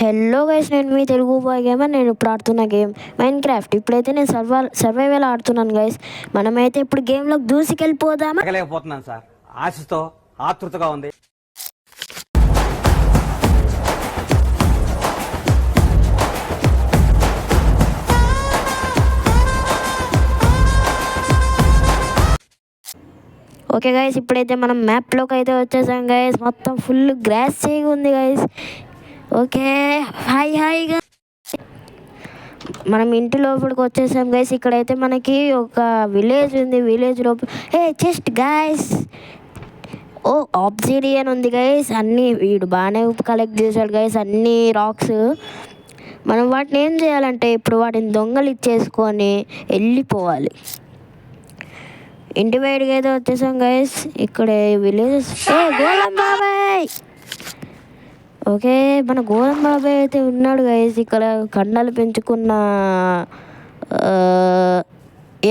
Hello guys, నేను మీ Telugu bye gamer. నేను ఇప్పుడు ఆడుతున్న గేమ్ మైన్క్రాఫ్ట్. ఇప్పుడైతే నేను సర్వైవల్ ఆడుతున్నాను గైస్. మనమైతే ఇప్పుడు గేమ్లోకి దూసుకెళ్ళిపోదామా? లేకపోతున్నాను సార్, ఆశతో ఆతృతగా ఉంది. ఓకే గైస్, ఇప్పుడైతే మనం మ్యాప్లోకి అయితే వచ్చేసాం గైస్. మొత్తం ఫుల్ గ్రాస్ ఉంది గైస్. ఓకే, హాయిగా మనం ఇంటి లోపలికి వచ్చేసాం గైస్. ఇక్కడైతే మనకి ఒక విలేజ్ ఉంది. విలేజ్ లోపల చెస్ట్ గైస్, ఆబ్సిడియన్ ఉంది గైస్. అన్నీ వీడు బాగానే కలెక్ట్ చేశాడు గైస్, అన్ని రాక్స్. మనం వాటిని ఏం చేయాలంటే ఇప్పుడు వాటిని దొంగలు ఇచ్చేసుకొని వెళ్ళిపోవాలి. ఇంటి బయటకి అయితే వచ్చేసాం గైస్. ఇక్కడ విలేజెస్. గోలం బాబాయ్. ఓకే, మన గోలం బాబాయ్ అయితే ఉన్నాడు గైస్. ఇక్కడ కండలు పెంచుకున్న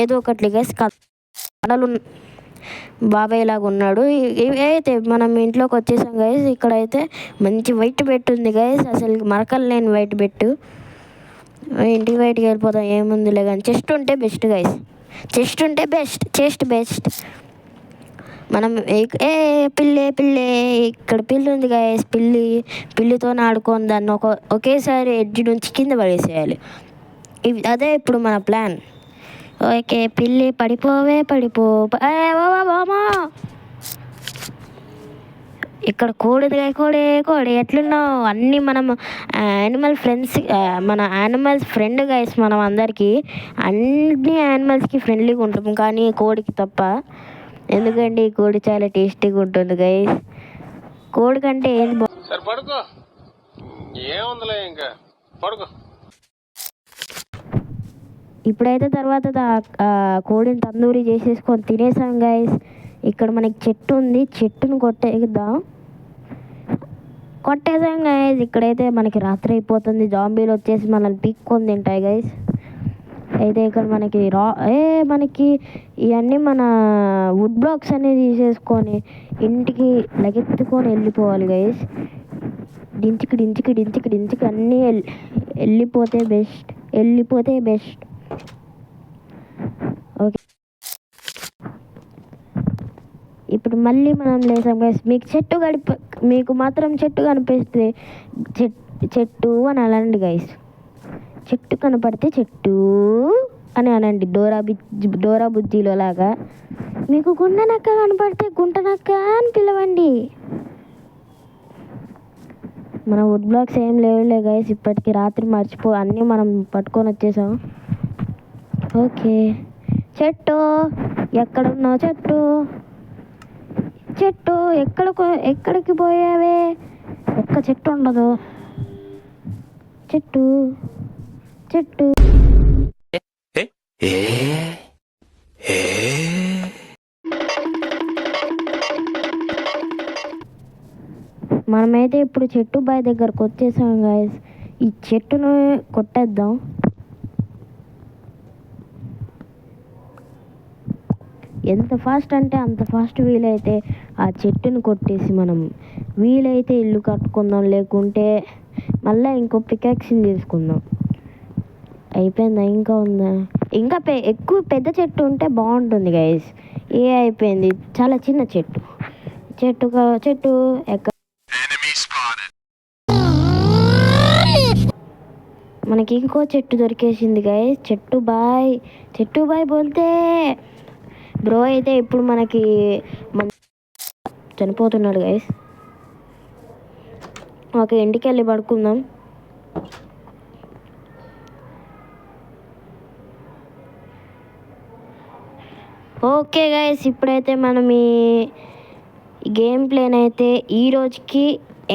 ఏదో ఒకటి గైస్, కండలు బాబాయ్ లాగా ఉన్నాడు. అయితే మనం ఇంట్లోకి వచ్చేసాం గైస్. ఇక్కడైతే మంచి వైట్ బెట్ ఉంది గైస్, అసలు మరకలు లేని వైట్ బెట్టు. ఇంటికి బయటికి వెళ్ళిపోతాం, ఏముందిలే కానీ. చెస్ట్ ఉంటే బెస్ట్ గైస్, చెస్ట్ ఉంటే బెస్ట్. మనం పిల్లే ఇక్కడ పిల్లి ఉంది గైస్. పిల్లితో ఆడుకొని దాన్ని ఒకేసారి ఎడ్జ్ నుంచి కింద పడేసేయాలి. అదే ఇప్పుడు మన ప్లాన్. ఓకే, పిల్లి పడిపో. ఇక్కడ కోడి ఎట్లున్నావు? అన్నీ మనం మన యానిమల్స్ ఫ్రెండ్ గైస్. మనం అందరికీ అన్ని యానిమల్స్కి ఫ్రెండ్లీగా ఉంటాం, కానీ కోడికి తప్ప. ఎందుకంటే ఈ కోడి చాలా టేస్టీగా ఉంటుంది గైస్. కోడి కంటే ఏది పడుకో, ఏముందిలే ఇంకా పడుకో. ఇప్పుడైతే తర్వాత కోడిని తందూరి చేసేసుకొని తినేసాం గైస్. ఇక్కడ మనకి చెట్టు ఉంది, చెట్టును కొట్టేసాం గైస్. ఇక్కడైతే మనకి రాత్రి అయిపోతుంది, జాంబీలు వచ్చేసి మనల్ని పీక్కొని తింటాయి గైస్. అయితే ఇక్కడ మనకి ఇవన్నీ మన వుడ్ బ్లాక్స్ అనేది తీసేసుకొని ఇంటికి లగెత్తుకొని వెళ్ళిపోవాలి గైస్. డించికి అన్నీ వెళ్ళిపోతే బెస్ట్. ఓకే, ఇప్పుడు మళ్ళీ మనం లేసాం గైస్. మీకు మాత్రం చెట్టు కనిపిస్తే చెట్టు అని అనండి గైస్. చెట్టు కనపడితే చెట్టు అని అనండి, డోరా బుజ్జిలో లాగా. మీకు గుంట నక్క కనపడితే గుంట నక్క అని పిలవండి. మన వుడ్ బ్లాక్స్ ఏం లేవులే గైస్, ఇప్పటికి రాత్రి అన్నీ మనం పట్టుకొని వచ్చేసాం. ఓకే, చెట్టు ఎక్కడున్నావు? చెట్టు ఎక్కడికి పోయావే? ఒక్క చెట్టు ఉండదు. చెట్టు మనమైతే ఇప్పుడు చెట్టు బాయ్ దగ్గరకు వచ్చేసాం గాయస్. ఈ చెట్టును కొట్టేద్దాం. ఎంత ఫాస్ట్ అంటే అంత ఫాస్ట్ వీలైతే ఆ చెట్టును కొట్టేసి మనం వీలైతే ఇల్లు కట్టుకుందాం, లేకుంటే మళ్ళీ ఇంకో పికాక్స్ని తీసుకుందాం. అయిపోయిందా? ఇంకా ఉందా? ఇంకా ఎక్కువ పెద్ద చెట్టు ఉంటే బాగుంటుంది గైస్. అయిపోయింది, చాలా చిన్న చెట్టు ఎక్కడ మనకి ఇంకో చెట్టు దొరికేసింది గైస్. చెట్టు బాయ్ బోల్తే బ్రో అయితే ఇప్పుడు మనకి చనిపోతున్నాడు గైస్. ఓకే, ఇంటికి వెళ్ళి పడుకుందాం. ఓకే గైస్, ఇప్పుడైతే మనం ఈ గేమ్ ప్లేని అయితే ఈ రోజుకి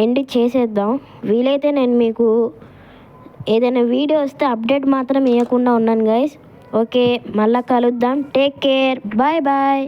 ఎండ్ చేసేద్దాం. వీలైతే నేను మీకు ఏదైనా వీడియో వస్తే అప్డేట్ మాత్రం ఇవ్వకుండా ఉన్నాను గైస్. ఓకే, మళ్ళీ కలుద్దాం. Take care, bye.